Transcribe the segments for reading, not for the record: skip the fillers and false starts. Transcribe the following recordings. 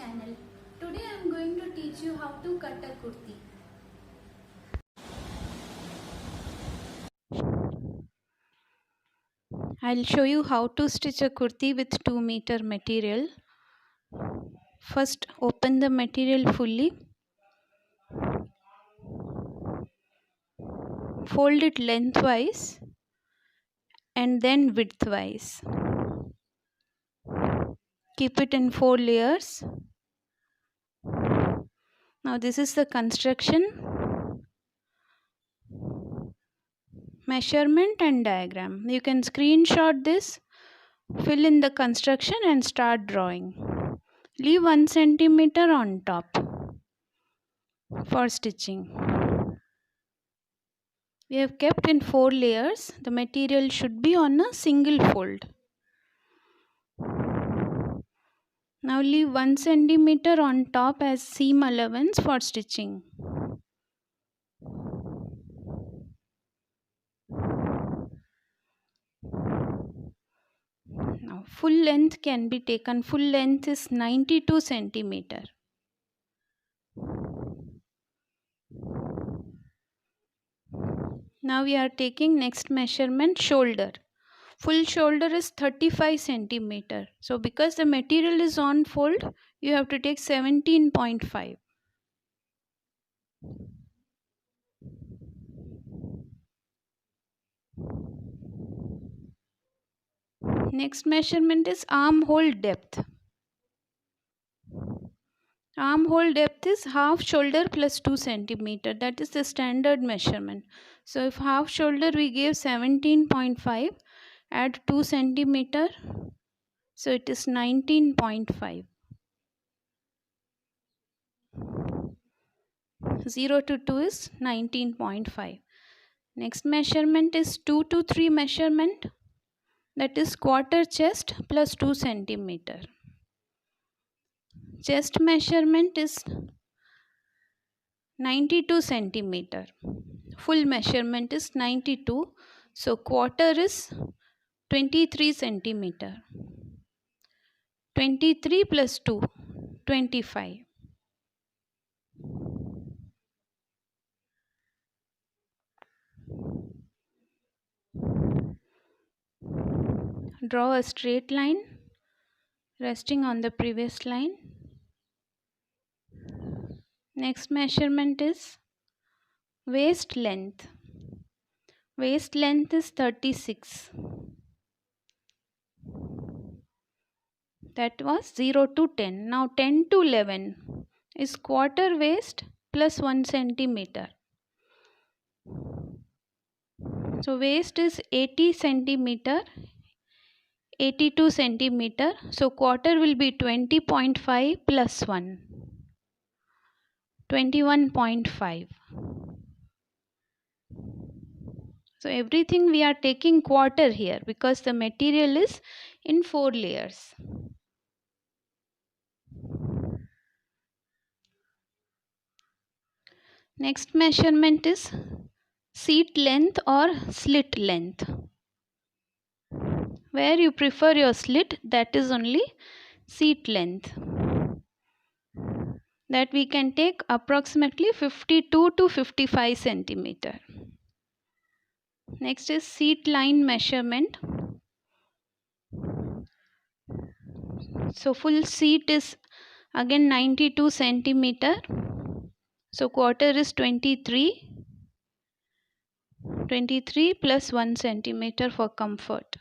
channel. Today I am going to teach you how to cut a kurti. I'll show you how to stitch a kurti with 2 meter material. First open the material fully. Fold it lengthwise and then widthwise. Keep it in 4 layers. Now this is the construction, measurement and diagram. You can screenshot this, fill in the construction and start drawing. Leave 1 centimeter on top for stitching. We have kept in 4 layers. The material should be on a single fold. Now leave 1 centimeter on top as seam allowance for stitching. Now full length can be taken. Full length is 92 centimeter. Now we are taking next measurement, shoulder. Full shoulder is 35 centimeter. So because the material is on fold, you have to take 17.5. Next measurement is armhole depth. Armhole depth is half shoulder plus 2 centimeter. That is the standard measurement. So if half shoulder we gave 17.5, add 2 centimeter. So it is 19.5. 0 to 2 is 19.5. Next measurement is 2 to 3 measurement. That is quarter chest plus 2 centimeter. Chest measurement is 92 centimeter. Full measurement is 92. So quarter is 23 centimeter. 23 plus 2, 25. Draw a straight line resting on the previous line. Next measurement is waist length. Waist length is 36. That was 0 to 10. Now 10 to 11 is quarter waist plus 1 centimeter. So waist is 80 centimeter, 82 centimeter. So quarter will be 20.5 plus 1. 21.5. So everything we are taking quarter here because the material is in 4 layers. Next measurement is seat length or slit length. Where you prefer your slit, that is only seat length. That we can take approximately 52 to 55 centimeter. Next is seat line measurement. So full seat is again 92 centimeter. So quarter is 23. 23 plus 1 centimeter for comfort.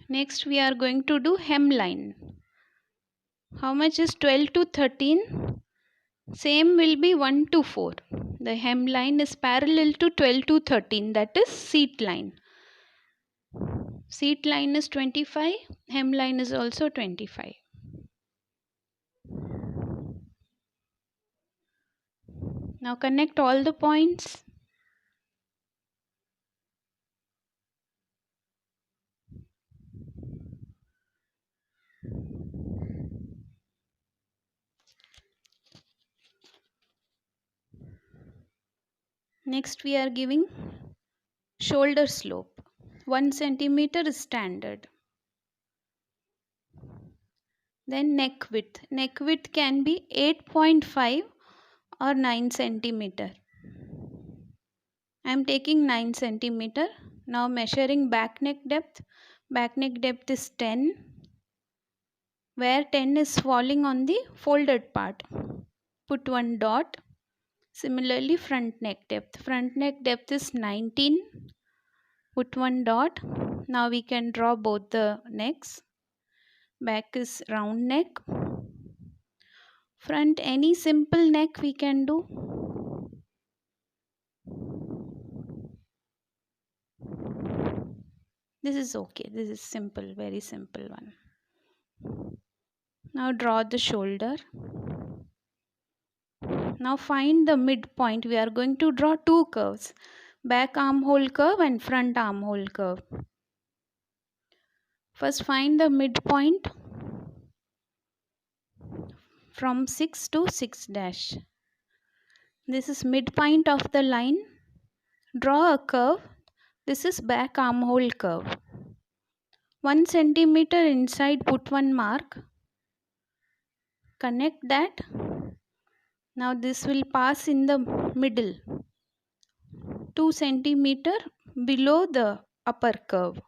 Next we are going to do hemline. How much is 12 to 13? Same will be 1 to 4. The hemline is parallel to 12 to 13. That is seat line. Seat line is 25. Hemline is also 25. Now connect all the points. Next we are giving shoulder slope. 1 centimeter is standard. Then neck width. Neck width can be 8.5 or 9 centimeter. I am taking 9 centimeter. Now measuring back neck depth. Back neck depth is 10, where 10 is falling on the folded part. Put one dot. Similarly, front neck depth. Front neck depth is 19. Put one dot. Now we can draw both the necks. Back is round neck. Front, any simple neck we can do. This is okay. This is simple, very simple one. Now draw the shoulder. Now find the midpoint. We are going to draw two curves. Back armhole curve and front armhole curve. First find the midpoint from 6 to 6 dash. This is midpoint of the line. Draw a curve. This is back armhole curve. 1 centimeter inside, put one mark. Connect that. Now this will pass in the middle. 2 centimeter below the upper curve.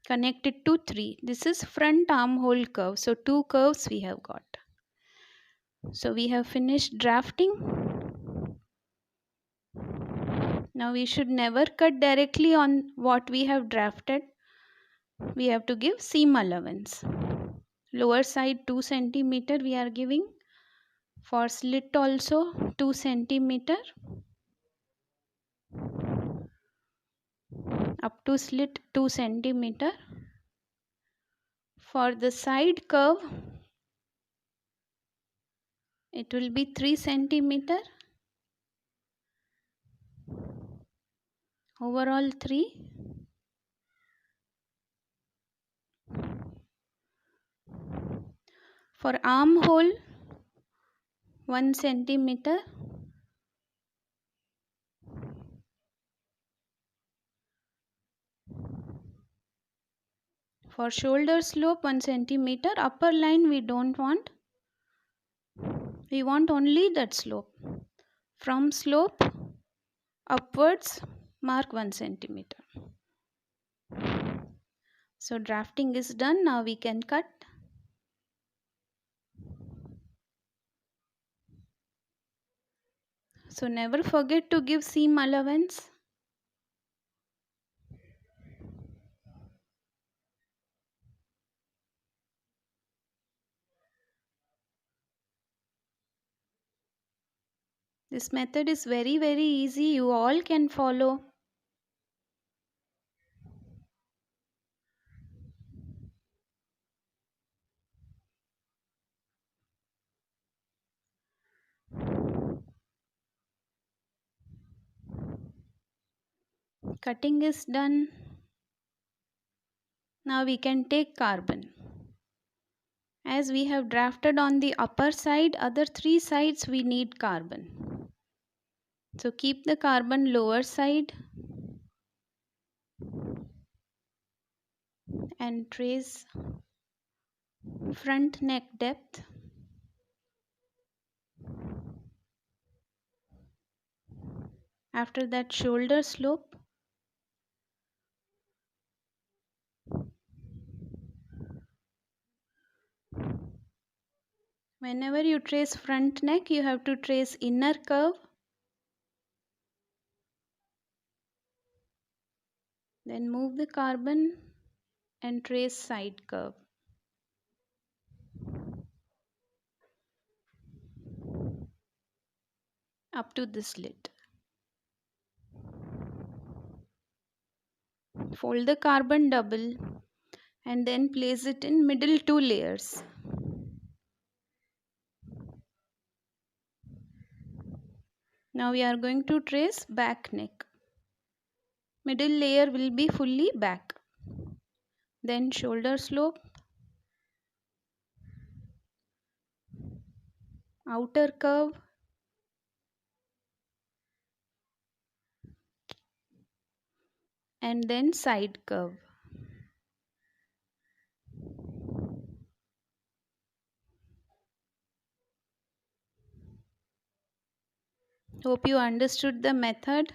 Connect it to 3. This is front armhole curve. So 2 curves we have got. So we have finished drafting. Now we should never cut directly on what we have drafted. We have to give seam allowance. Lower side 2 centimeter we are giving. For slit also 2 centimeter. Up to slit 2 centimeter. For the side curve, it will be 3 centimeter. Overall 3. For armhole, 1 centimeter. For shoulder slope, 1 centimeter. Upper line we don't want. We want only that slope. From slope upwards, mark 1 centimeter. So drafting is done. Now we can cut. So never forget to give seam allowance. This method is very easy. You all can follow. Cutting is done. Now we can take carbon. As we have drafted on the upper side, other 3 sides we need carbon. So keep the carbon lower side and trace front neck depth. After that, shoulder slope. Whenever you trace front neck, you have to trace inner curve. Then move the carbon and trace side curve. Up to the slit. Fold the carbon double and then place it in middle 2 layers. Now we are going to trace back neck. Middle layer will be fully back. Then shoulder slope, outer curve, and then side curve. Hope you understood the method.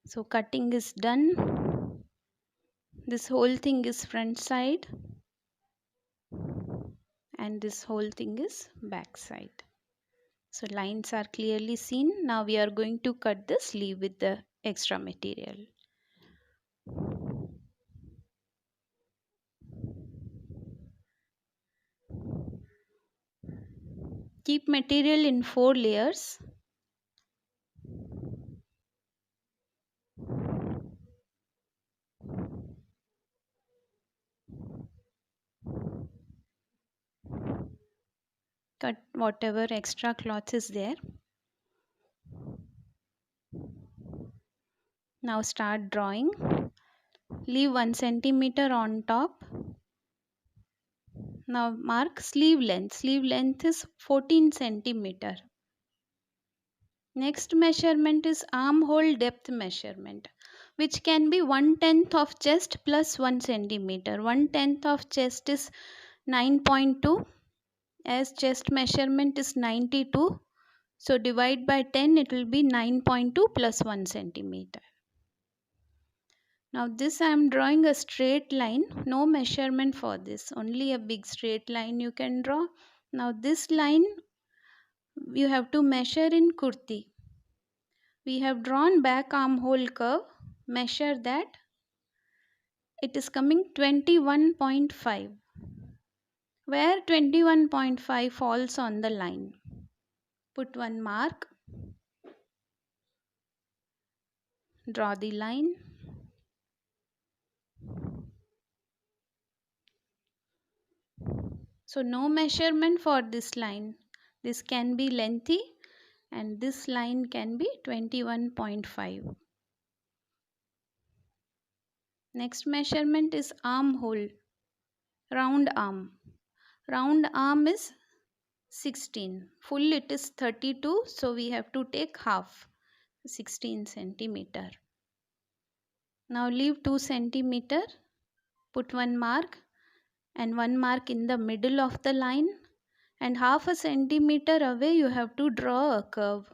So cutting is done. This whole thing is front side and this whole thing is back side. So lines are clearly seen. Now we are going to cut the sleeve with the extra material. Keep material in 4 layers. Cut whatever extra cloth is there. Now start drawing. Leave 1 centimeter on top. Now mark sleeve length. Sleeve length is 14 centimeter. Next measurement is armhole depth measurement, which can be 1/10 of chest plus 1 centimeter. 1/10 of chest is 9.2, as chest measurement is 92. So divide by 10, it will be 9.2 plus 1 centimeter. Now this I am drawing a straight line, no measurement for this, only a big straight line you can draw. Now this line you have to measure in kurti. We have drawn back armhole curve, measure that. It is coming 21.5. Where 21.5 falls on the line, put one mark, draw the line. So no measurement for this line. This can be lengthy and this line can be 21.5. Next measurement is armhole, round arm. Round arm is 16. Full it is 32, so we have to take half, 16 centimeter. Now leave 2 centimeter, put one mark and one mark in the middle of the line, and half a centimeter away you have to draw a curve.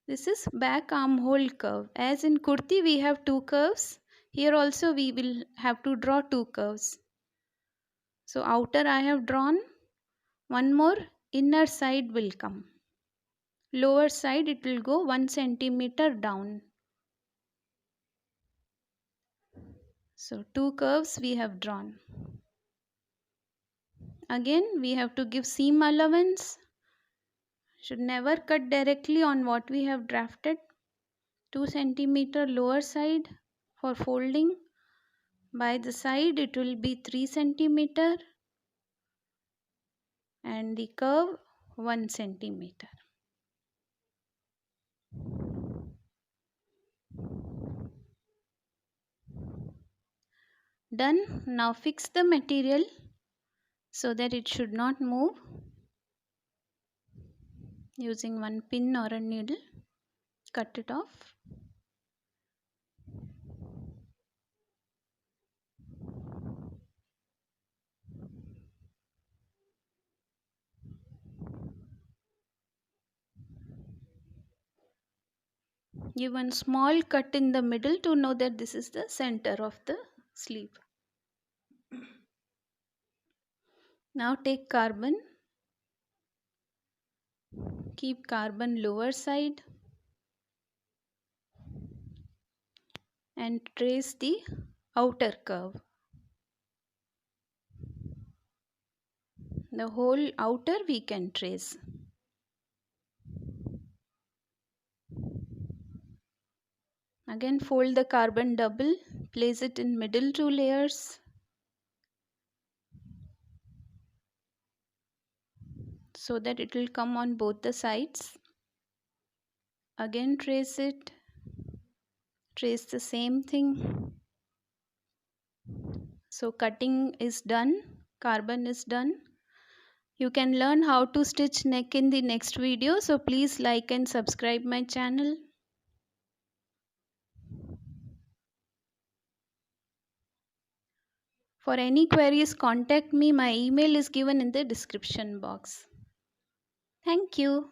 This is back armhole curve. As in kurti we have 2 curves, here also we will have to draw 2 curves. So outer I have drawn, one more inner side will come. Lower side it will go 1 centimeter down. So 2 curves we have drawn. Again we have to give seam allowance. Should never cut directly on what we have drafted. 2 centimeter lower side for folding. By the side it will be 3 centimeter and the curve 1 centimeter. Done. Now fix the material so that it should not move. Using one pin or a needle, cut it off. Give one small cut in the middle to know that this is the center of the sleeve. Now take carbon. Keep carbon lower side and trace the outer curve. The whole outer we can trace. Again fold the carbon double, place it in middle 2 layers. So that it will come on both the sides. Again trace it. Trace the same thing. So cutting is done, carbon is done. You can learn how to stitch neck in the next video. So please like and subscribe my channel. For any queries, contact me. My email is given in the description box. Thank you.